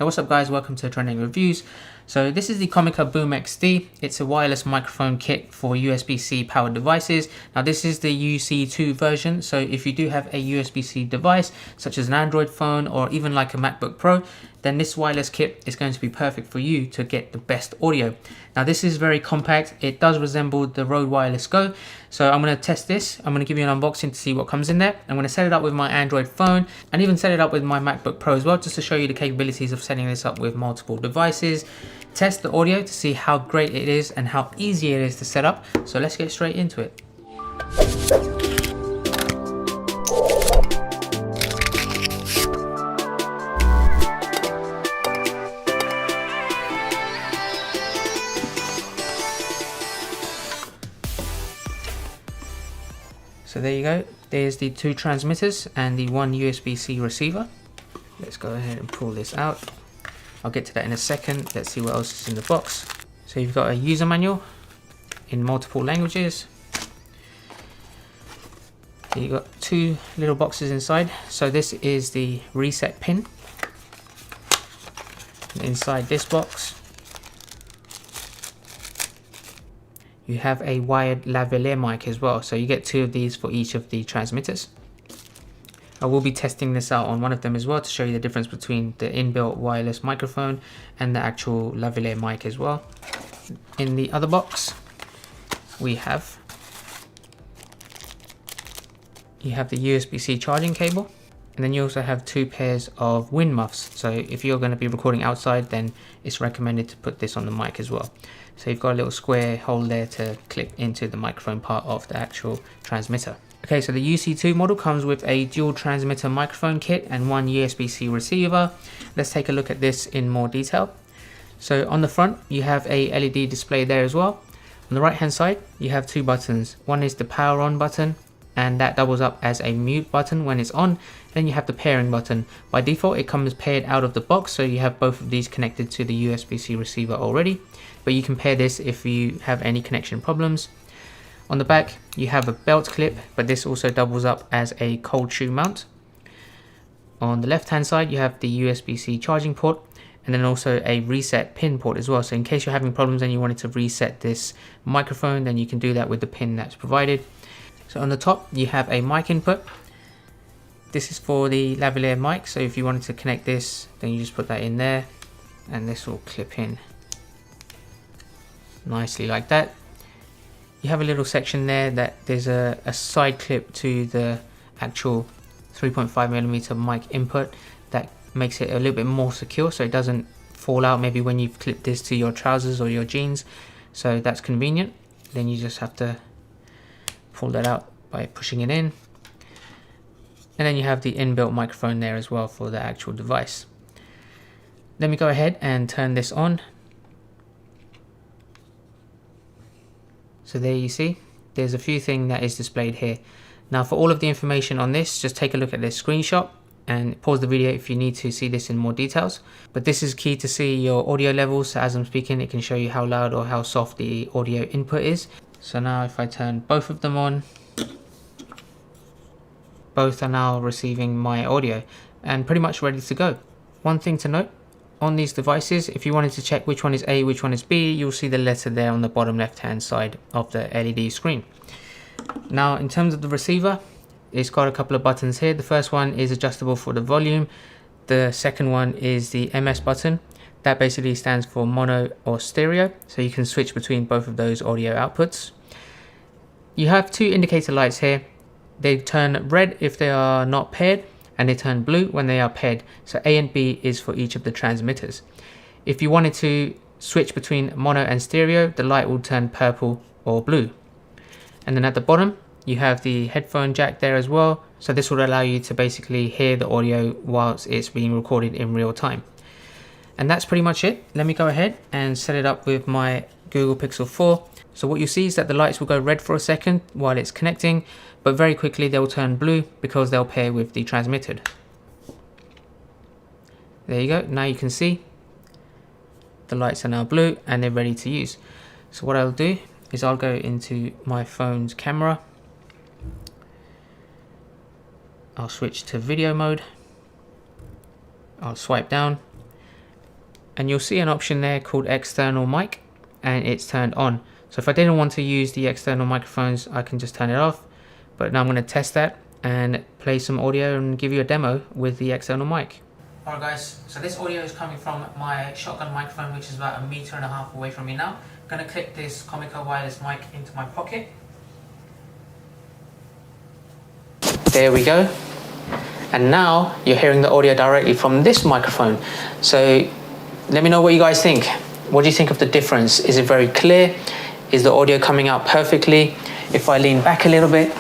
Hey, what's up guys, welcome to Trending Reviews. So this is the Comica BoomX. It's a wireless microphone kit for USB-C powered devices. Now this is the DUC2 version, so if you do have a USB-C device such as an Android phone or even like a MacBook Pro, then this wireless kit is going to be perfect for you to get the best audio. Now this is very compact, it does resemble the Rode Wireless Go, so I'm going to test this. I'm going to give you an unboxing to see what comes in there. I'm going to set it up with my Android phone and even set it up with my MacBook Pro as well, just to show you the capabilities of setting this up with multiple devices. Test the audio to see how great it is and how easy it is to set up. So let's get straight into it. So there you go, there's the two transmitters and the one USB-C receiver. Let's go ahead and pull this out. I'll get to that in a second. Let's see what else is in the box. So you've got a user manual in multiple languages. You've got two little boxes inside. So this is the reset pin. And inside this box, you have a wired lavalier mic as well. So you get two of these for each of the transmitters. I will be testing this out on one of them as well to show you the difference between the inbuilt wireless microphone and the actual lavalier mic as well. In the other box, you have the USB-C charging cable, and then you also have two pairs of wind muffs. So if you're going to be recording outside, then it's recommended to put this on the mic as well. So you've got a little square hole there to clip into the microphone part of the actual transmitter. Okay, so the UC2 model comes with a dual transmitter microphone kit and one USB-C receiver. Let's take a look at this in more detail. So on the front, you have a LED display there as well. On the right hand side, you have two buttons. One is the power on button, and that doubles up as a mute button when it's on. Then you have the pairing button. By default, it comes paired out of the box, so you have both of these connected to the USB-C receiver already. But you can pair this if you have any connection problems. On the back, you have a belt clip, but this also doubles up as a cold shoe mount. On the left hand side, you have the USB-C charging port, and then also a reset pin port as well. So in case you're having problems and you wanted to reset this microphone, then you can do that with the pin that's provided. So on the top, you have a mic input. This is for the lavalier mic, so if you wanted to connect this, then you just put that in there, and this will clip in nicely like that. You have a little section there that there's a side clip to the actual 3.5mm mic input that makes it a little bit more secure so it doesn't fall out maybe when you've clipped this to your trousers or your jeans. So that's convenient. Then you just have to pull that out by pushing it in. And then you have the inbuilt microphone there as well for the actual device. Let me go ahead and turn this on. So there you see, there's a few things that is displayed here. Now for all of the information on this, just take a look at this screenshot and pause the video if you need to see this in more details. But this is key to see your audio levels. So as I'm speaking, it can show you how loud or how soft the audio input is. So now if I turn both of them on, both are now receiving my audio and pretty much ready to go. One thing to note, on these devices, if you wanted to check which one is A, which one is B, you'll see the letter there on the bottom left hand side of the LED screen. Now in terms of the receiver, it's got a couple of buttons here. The first one is adjustable for the volume. The second one is the MS button. That basically stands for mono or stereo, so you can switch between both of those audio outputs. You have two indicator lights here. They turn red if they are not paired, and they turn blue when they are paired. So A and B is for each of the transmitters. If you wanted to switch between mono and stereo, the light will turn purple or blue. And then at the bottom, you have the headphone jack there as well. So this will allow you to basically hear the audio whilst it's being recorded in real time. And that's pretty much it. Let me go ahead and set it up with my Google Pixel 4. So what you see is that the lights will go red for a second while it's connecting, but very quickly they'll turn blue because they'll pair with the transmitted. There you go, now you can see the lights are now blue and they're ready to use. So what I'll do is I'll go into my phone's camera. I'll switch to video mode. I'll swipe down and you'll see an option there called external mic, and it's turned on. So if I didn't want to use the external microphones, I can just turn it off. But now I'm going to test that and play some audio and give you a demo with the external mic. Alright guys, so this audio is coming from my shotgun microphone, which is about 1.5 meters away from me now. I'm going to clip this Comica wireless mic into my pocket. There we go. And now you're hearing the audio directly from this microphone. So let me know what you guys think. What do you think of the difference? Is it very clear? Is the audio coming out perfectly? If I lean back a little bit,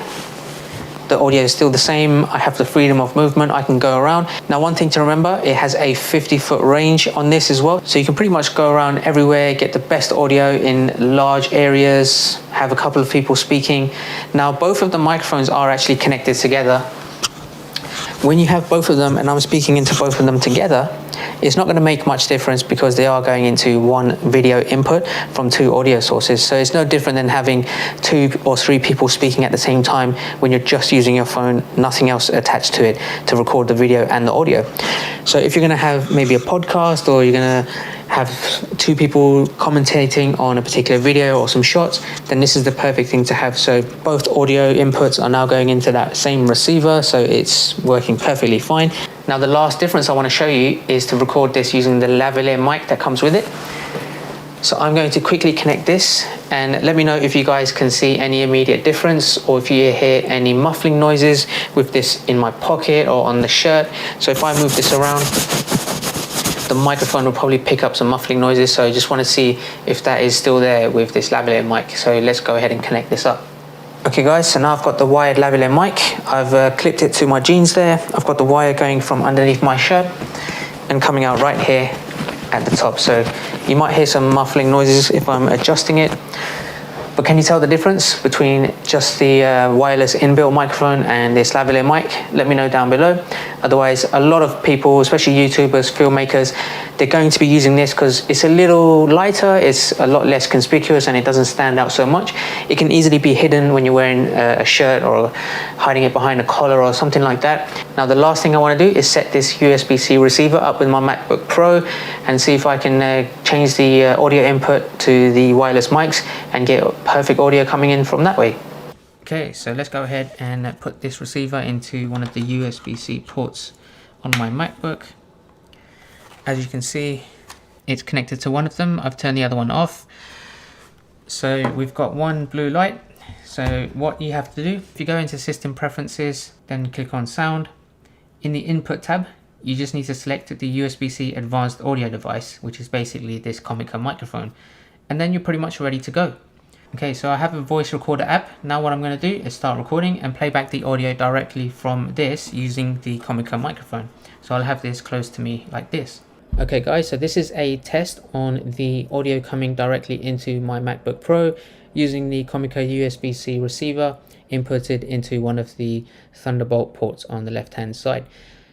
the audio is still the same. I have the freedom of movement. I can go around. Now, one thing to remember, it has a 50-foot range on this as well. So you can pretty much go around everywhere, get the best audio in large areas, have a couple of people speaking. Now, both of the microphones are actually connected together. When you have both of them and I'm speaking into both of them together, it's not going to make much difference because they are going into one video input from two audio sources. So it's no different than having 2 or 3 people speaking at the same time when you're just using your phone, nothing else attached to it to record the video and the audio. So if you're going to have maybe a podcast, or you're going to have 2 people commentating on a particular video or some shots, then this is the perfect thing to have. So both audio inputs are now going into that same receiver, so it's working perfectly fine. Now the last difference I want to show you is to record this using the lavalier mic that comes with it. So I'm going to quickly connect this, and let me know if you guys can see any immediate difference, or if you hear any muffling noises with this in my pocket or on the shirt. So if I move this around, the microphone will probably pick up some muffling noises. So I just want to see if that is still there with this lavalier mic. So let's go ahead and connect this up. Okay guys, so now I've got the wired lavalier mic. I've clipped it to my jeans there. I've got the wire going from underneath my shirt and coming out right here at the top. So you might hear some muffling noises if I'm adjusting it. But can you tell the difference between just the wireless inbuilt microphone and this lavalier mic? Let me know down below. Otherwise, a lot of people, especially YouTubers, filmmakers, they're going to be using this because it's a little lighter, it's a lot less conspicuous, and it doesn't stand out so much. It can easily be hidden when you're wearing a shirt or hiding it behind a collar or something like that. Now, the last thing I want to do is set this USB-C receiver up with my MacBook Pro and see if I can change the audio input to the wireless mics and get perfect audio coming in from that way. Okay, so let's go ahead and put this receiver into one of the USB-C ports on my MacBook. As you can see, it's connected to one of them. I've turned the other one off. So we've got one blue light. So what you have to do, if you go into System Preferences, then click on Sound. In the Input tab, you just need to select the USB-C Advanced Audio device, which is basically this Comica microphone. And then you're pretty much ready to go. Okay, so I have a voice recorder app. Now what I'm going to do is start recording and play back the audio directly from this using the Comica microphone. So I'll have this close to me like this. Okay guys, so this is a test on the audio coming directly into my MacBook Pro using the Comica USB-C receiver inputted into one of the Thunderbolt ports on the left hand side.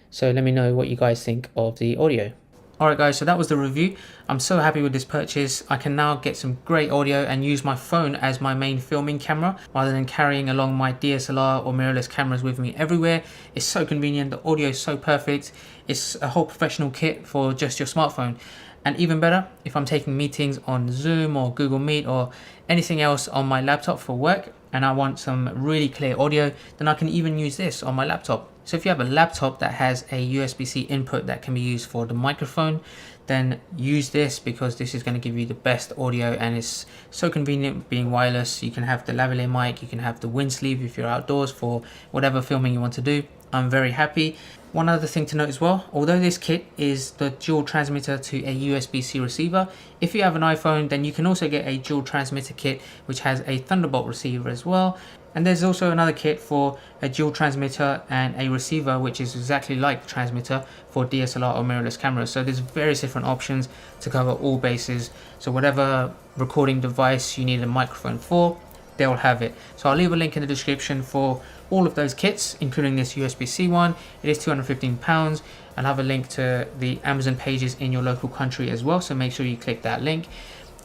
So let me know what you guys think of the audio. Alright guys, so that was the review. I'm so happy with this purchase. I can now get some great audio and use my phone as my main filming camera rather than carrying along my DSLR or mirrorless cameras with me everywhere. It's so convenient, the audio is so perfect. It's a whole professional kit for just your smartphone. And even better, if I'm taking meetings on Zoom or Google Meet or anything else on my laptop for work and I want some really clear audio, then I can even use this on my laptop. So if you have a laptop that has a USB-C input that can be used for the microphone, then use this because this is going to give you the best audio, and it's so convenient being wireless. You can have the lavalier mic, you can have the wind sleeve if you're outdoors for whatever filming you want to do. I'm very happy. One other thing to note as well, although this kit is the dual transmitter to a USB-C receiver, if you have an iPhone, then you can also get a dual transmitter kit which has a Thunderbolt receiver as well. And there's also another kit for a dual transmitter and a receiver which is exactly like the transmitter for DSLR or mirrorless cameras. So there's various different options to cover all bases. So whatever recording device you need a microphone for, they'll have it. So I'll leave a link in the description for all of those kits, including this USB-C one. It is £215. I'll have a link to the Amazon pages in your local country as well, so make sure you click that link.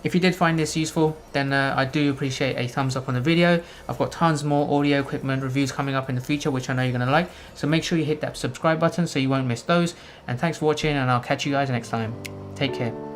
If you did find this useful, then I do appreciate a thumbs up on the video. I've got tons more audio equipment reviews coming up in the future, which I know you're going to like. So make sure you hit that subscribe button so you won't miss those. And thanks for watching, and I'll catch you guys next time. Take care.